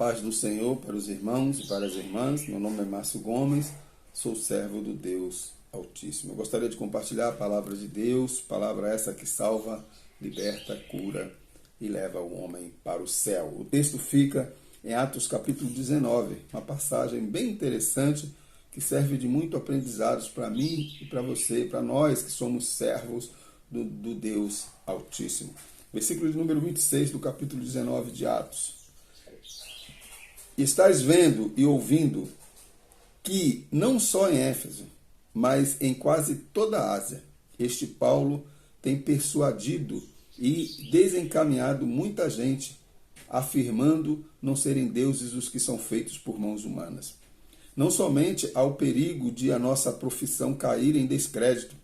paz do Senhor para os irmãos e para as irmãs. Meu nome é Márcio Gomes, sou servo do Deus Altíssimo. Eu gostaria de compartilhar a palavra de Deus, palavra essa que salva, liberta, cura e leva o homem para o céu. O texto fica em Atos capítulo 19, uma passagem bem interessante que serve de muito aprendizados para mim e para você, para nós que somos servos do Deus Altíssimo. Versículo de número 26 do capítulo 19 de Atos. Estais vendo e ouvindo que não só em Éfeso, mas em quase toda a Ásia, este Paulo tem persuadido e desencaminhado muita gente, afirmando não serem deuses os que são feitos por mãos humanas. Não somente há o perigo de a nossa profissão cair em descrédito,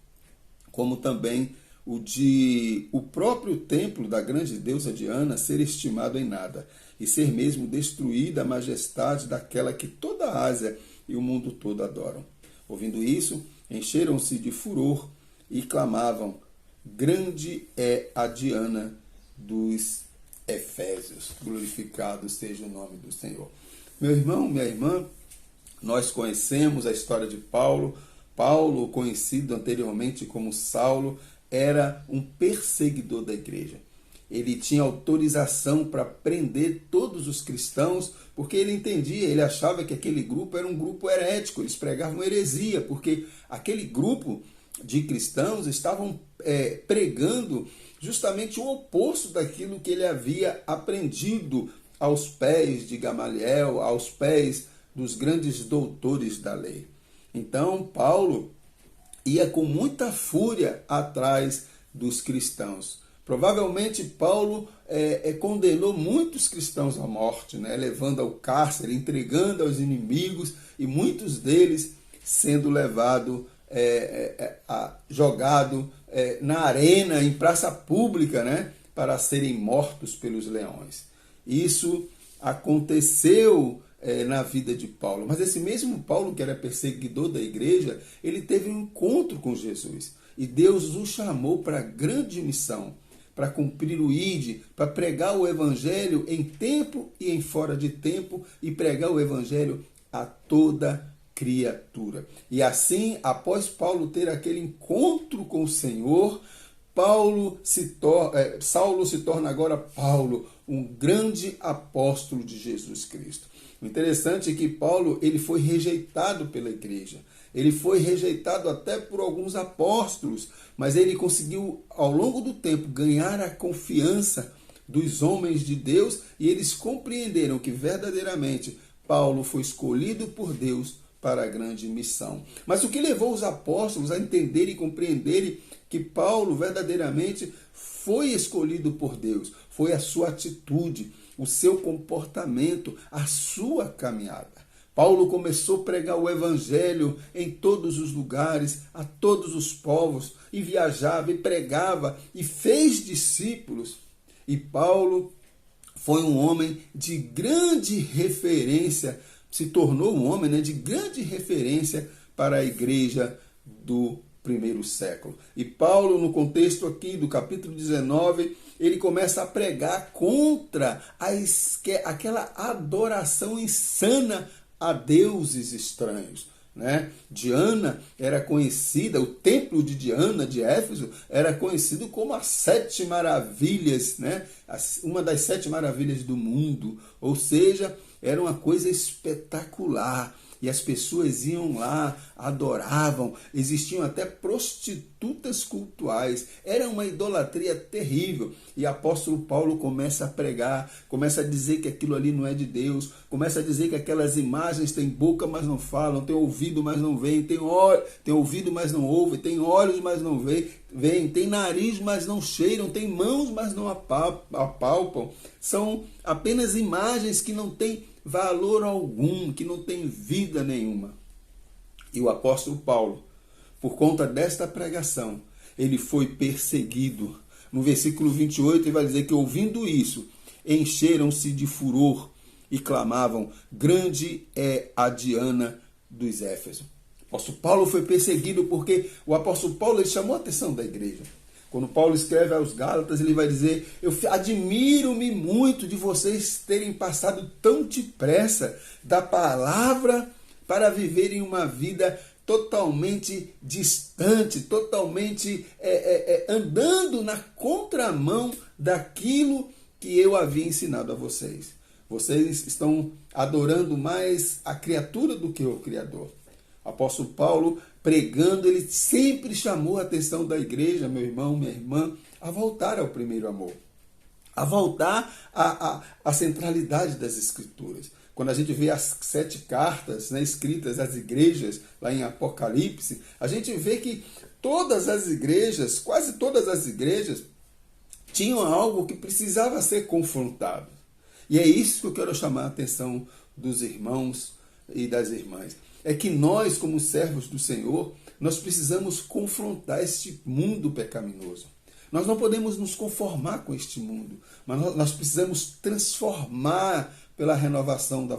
como também o de o próprio templo da grande deusa Diana ser estimado em nada, e ser mesmo destruída a majestade daquela que toda a Ásia e o mundo todo adoram. Ouvindo isso, encheram-se de furor e clamavam: grande é a Diana dos Efésios. Glorificado seja o nome do Senhor. Meu irmão, minha irmã, nós conhecemos a história de Paulo. Paulo, conhecido anteriormente como Saulo, era um perseguidor da igreja. Ele tinha autorização para prender todos os cristãos, porque ele entendia, ele achava que aquele grupo era um grupo herético, eles pregavam heresia, porque aquele grupo de cristãos estavam pregando justamente o oposto daquilo que ele havia aprendido aos pés de Gamaliel, aos pés dos grandes doutores da lei. Então, Paulo ia com muita fúria atrás dos cristãos. Provavelmente Paulo condenou muitos cristãos à morte, né? Levando ao cárcere, entregando aos inimigos, e muitos deles sendo jogado na arena, em praça pública, né? Para serem mortos pelos leões. Isso aconteceu na vida de Paulo. Mas esse mesmo Paulo, que era perseguidor da igreja, ele teve um encontro com Jesus. E Deus o chamou para a grande missão, para cumprir o ID, para pregar o evangelho em tempo e em fora de tempo, e pregar o evangelho a toda criatura. E assim, após Paulo ter aquele encontro com o Senhor, Saulo se torna agora Paulo, um grande apóstolo de Jesus Cristo. O interessante é que Paulo ele foi rejeitado pela igreja. Ele foi rejeitado até por alguns apóstolos, mas ele conseguiu, ao longo do tempo, ganhar a confiança dos homens de Deus, e eles compreenderam que verdadeiramente Paulo foi escolhido por Deus para a grande missão. Mas o que levou os apóstolos a entenderem e compreenderem que Paulo verdadeiramente foi escolhido por Deus foi a sua atitude, o seu comportamento, a sua caminhada. Paulo começou a pregar o evangelho em todos os lugares, a todos os povos, e viajava e pregava e fez discípulos. E Paulo foi um homem de grande referência, se tornou um homem, de grande referência para a igreja do primeiro século. E Paulo, no contexto aqui do capítulo 19, ele começa a pregar contra aquela adoração insana a deuses estranhos, né? Diana era conhecida, o templo de Diana de Éfeso era conhecido como as 7 maravilhas, né? Uma das 7 maravilhas do mundo, ou seja, era uma coisa espetacular. E as pessoas iam lá, adoravam, existiam até prostitutas cultuais, era uma idolatria terrível. E apóstolo Paulo começa a pregar, começa a dizer que aquilo ali não é de Deus, começa a dizer que aquelas imagens têm boca, mas não falam, têm ouvido, mas não veem, têm ouvido, mas não ouvem, têm olhos, mas não veem, têm nariz, mas não cheiram, têm mãos, mas não apalpam. São apenas imagens que não têm valor algum, que não tem vida nenhuma. E o apóstolo Paulo, por conta desta pregação, ele foi perseguido. No versículo 28 ele vai dizer que, ouvindo isso, encheram-se de furor e clamavam: grande é a Diana dos Éfesos. O apóstolo Paulo foi perseguido porque o apóstolo Paulo ele chamou a atenção da igreja. Quando Paulo escreve aos Gálatas, ele vai dizer: eu admiro-me muito de vocês terem passado tão depressa da palavra para viverem uma vida totalmente distante, totalmente andando na contramão daquilo que eu havia ensinado a vocês. Vocês estão adorando mais a criatura do que o Criador. O apóstolo Paulo, pregando, ele sempre chamou a atenção da igreja, meu irmão, minha irmã, a voltar ao primeiro amor, a voltar à centralidade das Escrituras. Quando a gente vê as 7 cartas, né, escritas às igrejas, lá em Apocalipse, a gente vê que todas as igrejas, quase todas as igrejas, tinham algo que precisava ser confrontado. E é isso que eu quero chamar a atenção dos irmãos e das irmãs. É que nós, como servos do Senhor, nós precisamos confrontar este mundo pecaminoso. Nós não podemos nos conformar com este mundo, mas nós precisamos transformar pela renovação da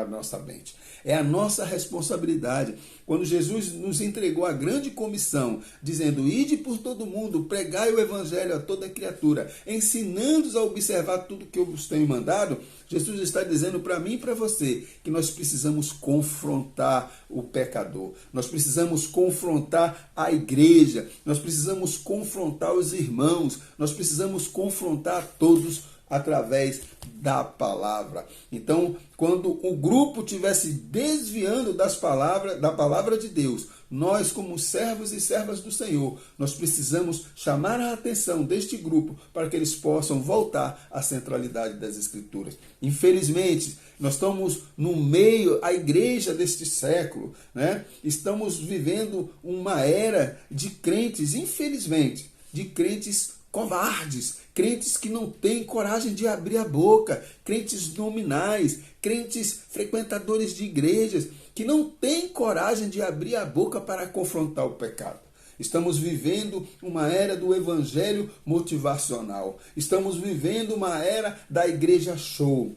nossa mente. É a nossa responsabilidade. Quando Jesus nos entregou a grande comissão, dizendo: ide por todo mundo, pregai o evangelho a toda criatura, ensinando-os a observar tudo que eu vos tenho mandado, Jesus está dizendo para mim e para você que nós precisamos confrontar o pecador, nós precisamos confrontar a igreja, nós precisamos confrontar os irmãos, nós precisamos confrontar todos através da palavra. Então, quando o grupo estiver se desviando da palavra de Deus, nós, como servos e servas do Senhor, nós precisamos chamar a atenção deste grupo para que eles possam voltar à centralidade das Escrituras. Infelizmente, nós estamos no meio, a igreja deste século, né? Estamos vivendo uma era de crentes, infelizmente, de crentes covardes, crentes que não têm coragem de abrir a boca, crentes nominais, crentes frequentadores de igrejas, que não têm coragem de abrir a boca para confrontar o pecado. Estamos vivendo uma era do evangelho motivacional. Estamos vivendo uma era da igreja show.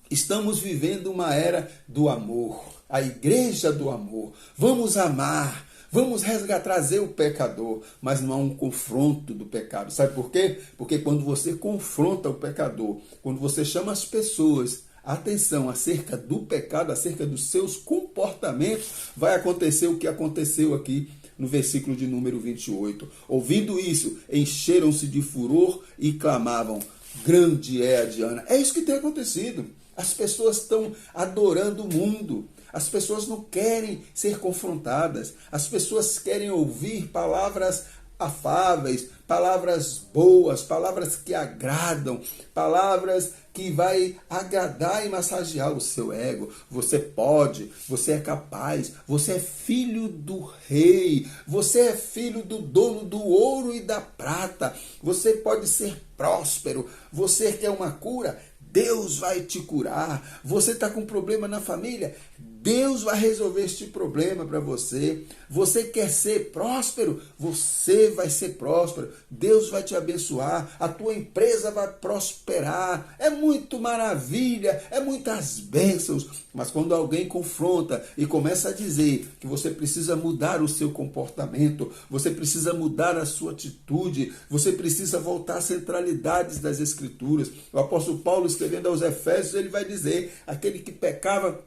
Estamos vivendo uma era do amor. A igreja do amor. Vamos amar. Vamos trazer o pecador, mas não há um confronto do pecado. Sabe por quê? Porque quando você confronta o pecador, quando você chama as pessoas a atenção acerca do pecado, acerca dos seus comportamentos, vai acontecer o que aconteceu aqui no versículo de número 28. Ouvindo isso, encheram-se de furor e clamavam: grande é a Diana. É isso que tem acontecido. As pessoas estão adorando o mundo. As pessoas não querem ser confrontadas. As pessoas querem ouvir palavras afáveis, palavras boas, palavras que agradam, palavras que vai agradar e massagear o seu ego. Você pode, você é capaz, você é filho do rei, você é filho do dono do ouro e da prata, você pode ser próspero, você quer uma cura, Deus vai te curar. Você está com um problema na família, Deus vai resolver este problema para você. Você quer ser próspero? Você vai ser próspero. Deus vai te abençoar. A tua empresa vai prosperar. É muito maravilha, é muitas bênçãos. Mas quando alguém confronta e começa a dizer que você precisa mudar o seu comportamento, você precisa mudar a sua atitude, você precisa voltar às centralidades das Escrituras. O apóstolo Paulo, escrevendo aos Efésios, ele vai dizer: aquele que pecava,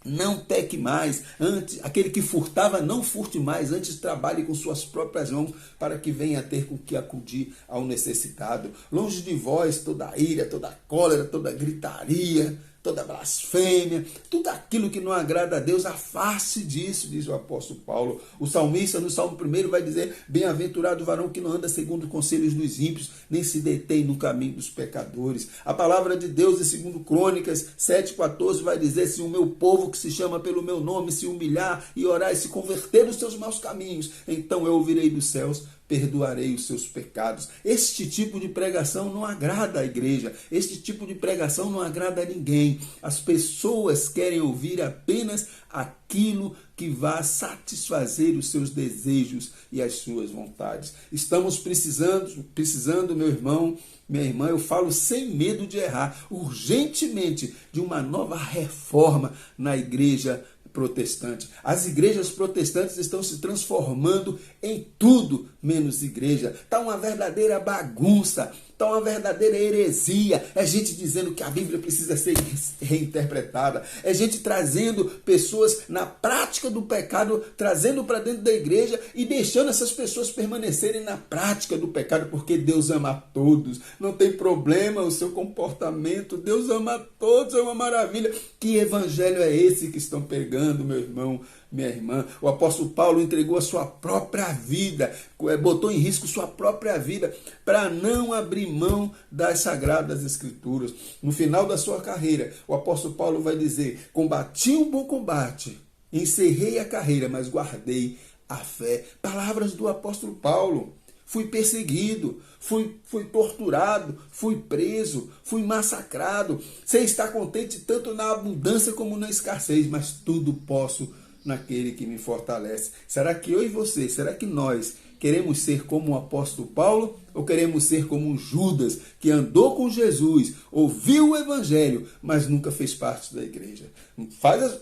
não peque mais, antes, aquele que furtava, não furte mais, antes trabalhe com suas próprias mãos, para que venha a ter com que acudir ao necessitado. Longe de vós toda ira, toda cólera, toda gritaria, toda blasfêmia, tudo aquilo que não agrada a Deus, afaste disso, diz o apóstolo Paulo. O salmista, no Salmo 1, vai dizer: bem-aventurado o varão que não anda segundo os conselhos dos ímpios, nem se detém no caminho dos pecadores. A palavra de Deus, em 2 Crônicas 7,14, vai dizer: se o meu povo que se chama pelo meu nome se humilhar e orar e se converter dos seus maus caminhos, então eu ouvirei dos céus, perdoarei os seus pecados. Este tipo de pregação não agrada a igreja. Este tipo de pregação não agrada a ninguém. As pessoas querem ouvir apenas aquilo que vá satisfazer os seus desejos e as suas vontades. Estamos precisando, meu irmão, minha irmã, eu falo sem medo de errar, urgentemente, de uma nova reforma na igreja protestante. As igrejas protestantes estão se transformando em tudo menos igreja. Está uma verdadeira bagunça, está uma verdadeira heresia. É gente dizendo que a Bíblia precisa ser reinterpretada. É gente trazendo pessoas na prática do pecado, trazendo para dentro da igreja e deixando essas pessoas permanecerem na prática do pecado, porque Deus ama a todos. Não tem problema o seu comportamento. Deus ama a todos, é uma maravilha. Que evangelho é esse que estão pegando, meu irmão, minha irmã? O apóstolo Paulo entregou a sua própria vida, botou em risco sua própria vida para não abrir mão das sagradas escrituras. No final da sua carreira, o apóstolo Paulo vai dizer: combati um bom combate, encerrei a carreira, mas guardei a fé. Palavras do apóstolo Paulo. Fui perseguido, fui torturado, fui preso, fui massacrado. Você está contente tanto na abundância como na escassez, mas tudo posso naquele que me fortalece. Será que eu e você, será que nós queremos ser como o apóstolo Paulo ou queremos ser como um Judas que andou com Jesus, ouviu o evangelho, mas nunca fez parte da igreja?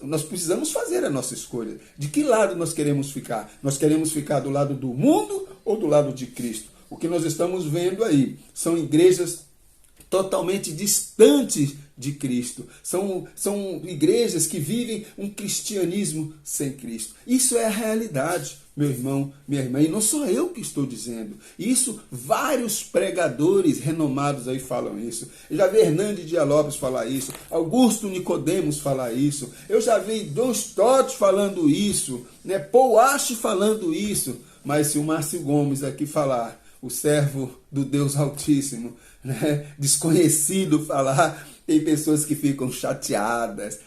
Nós precisamos fazer a nossa escolha. De que lado nós queremos ficar? Nós queremos ficar do lado do mundo ou do lado de Cristo? O que nós estamos vendo aí são igrejas totalmente distantes de Cristo. São igrejas que vivem um cristianismo sem Cristo. Isso é a realidade, meu irmão, minha irmã. E não sou eu que estou dizendo. Isso, vários pregadores renomados aí falam isso. Eu já vi Hernandes Dias Lopes falar isso. Augusto Nicodemos falar isso. Eu já vi John Stott falando isso. Paul Ash falando isso. Mas se o Márcio Gomes aqui falar, o servo do Deus Altíssimo, desconhecido falar, tem pessoas que ficam chateadas,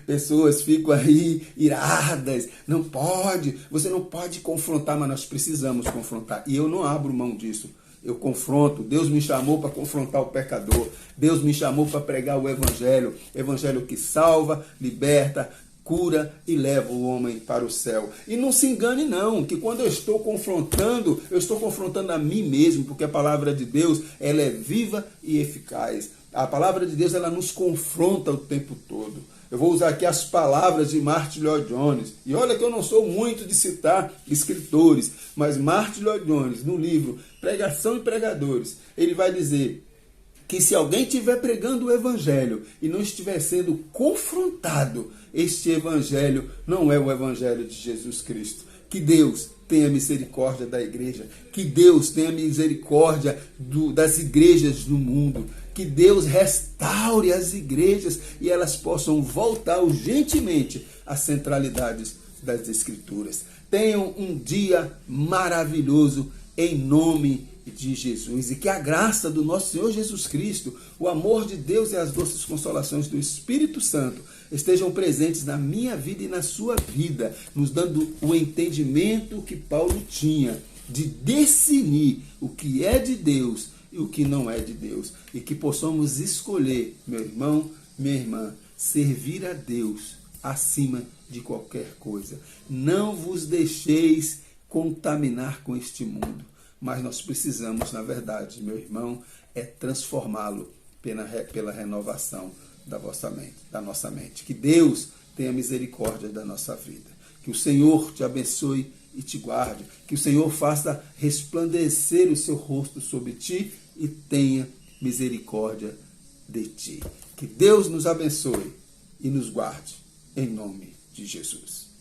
pessoas ficam aí iradas. Não pode, você não pode confrontar, mas nós precisamos confrontar. E eu não abro mão disso. Eu confronto. Deus me chamou para confrontar o pecador. Deus me chamou para pregar o evangelho. Evangelho que salva, liberta, cura e leva o homem para o céu. E não se engane não, que quando eu estou confrontando a mim mesmo, porque a palavra de Deus, ela é viva e eficaz. A palavra de Deus, ela nos confronta o tempo todo. Eu vou usar aqui as palavras de Martyn Lloyd-Jones. E olha que eu não sou muito de citar escritores, mas Martyn Lloyd-Jones, no livro Pregação e Pregadores, ele vai dizer que se alguém estiver pregando o evangelho e não estiver sendo confrontado, este evangelho não é o evangelho de Jesus Cristo. Que Deus tenha misericórdia da igreja, que Deus tenha misericórdia das igrejas do mundo, que Deus restaure as igrejas e elas possam voltar urgentemente às centralidades das Escrituras. Tenham um dia maravilhoso em nome de Jesus, e que a graça do nosso Senhor Jesus Cristo, o amor de Deus e as doces consolações do Espírito Santo estejam presentes na minha vida e na sua vida, nos dando o entendimento que Paulo tinha de discernir o que é de Deus e o que não é de Deus, e que possamos escolher, meu irmão, minha irmã, servir a Deus acima de qualquer coisa. Não vos deixeis contaminar com este mundo, mas nós precisamos, na verdade, meu irmão, transformá-lo pela renovação da nossa mente. Que Deus tenha misericórdia da nossa vida. Que o Senhor te abençoe e te guarde. Que o Senhor faça resplandecer o seu rosto sobre ti e tenha misericórdia de ti. Que Deus nos abençoe e nos guarde, em nome de Jesus.